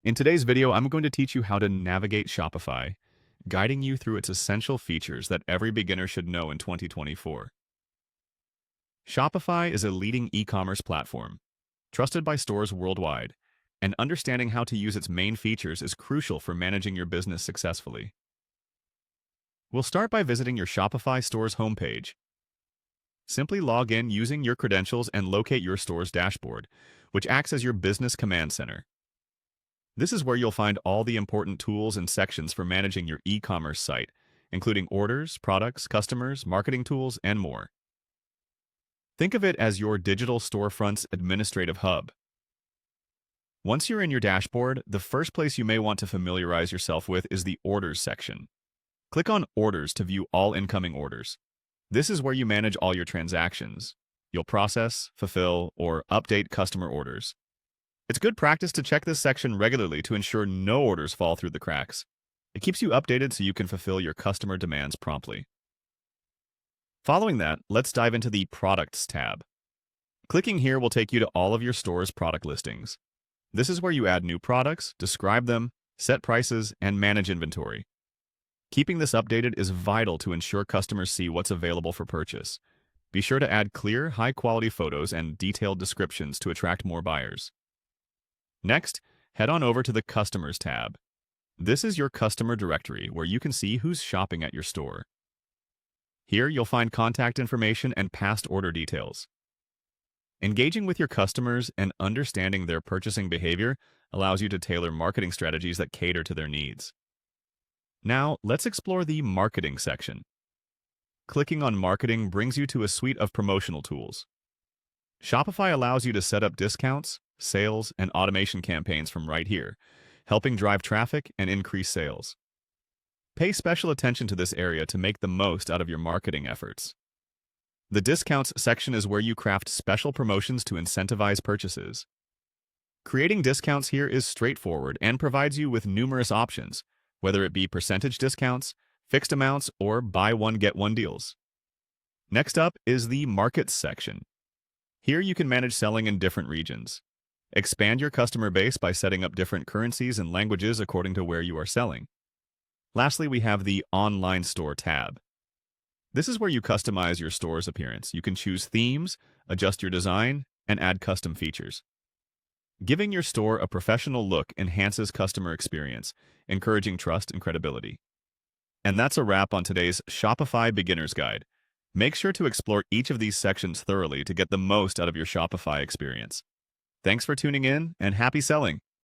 In today's video, I'm going to teach you how to navigate Shopify, guiding you through its essential features that every beginner should know in 2024. Shopify is a leading e-commerce platform, trusted by stores worldwide, and understanding how to use its main features is crucial for managing your business successfully. We'll start by visiting your Shopify store's homepage. Simply log in using your credentials and locate your store's dashboard, which acts as your business command center. This is where you'll find all the important tools and sections for managing your e-commerce site, including orders, products, customers, marketing tools, and more. Think of it as your digital storefront's administrative hub. Once you're in your dashboard, the first place you may want to familiarize yourself with is the Orders section. Click on Orders to view all incoming orders. This is where you manage all your transactions. You'll process, fulfill, or update customer orders. It's good practice to check this section regularly to ensure no orders fall through the cracks. It keeps you updated so you can fulfill your customer demands promptly. Following that, let's dive into the Products tab. Clicking here will take you to all of your store's product listings. This is where you add new products, describe them, set prices, and manage inventory. Keeping this updated is vital to ensure customers see what's available for purchase. Be sure to add clear, high-quality photos and detailed descriptions to attract more buyers. Next, head on over to the Customers tab. This is your customer directory where you can see who's shopping at your store. Here you'll find contact information and past order details. Engaging with your customers and understanding their purchasing behavior allows you to tailor marketing strategies that cater to their needs. Now, let's explore the Marketing section. Clicking on Marketing brings you to a suite of promotional tools. Shopify allows you to set up discounts, sales, and automation campaigns from right here, helping drive traffic and increase sales. Pay special attention to this area to make the most out of your marketing efforts. The Discounts section is where you craft special promotions to incentivize purchases. Creating discounts here is straightforward and provides you with numerous options, whether it be percentage discounts, fixed amounts, or buy one get one deals. Next up is the Markets section. Here you can manage selling in different regions. Expand your customer base by setting up different currencies and languages according to where you are selling. Lastly, we have the Online Store tab. This is where you customize your store's appearance. You can choose themes, adjust your design, and add custom features. Giving your store a professional look enhances customer experience, encouraging trust and credibility. And that's a wrap on today's Shopify Beginner's Guide. Make sure to explore each of these sections thoroughly to get the most out of your Shopify experience. Thanks for tuning in, and happy selling!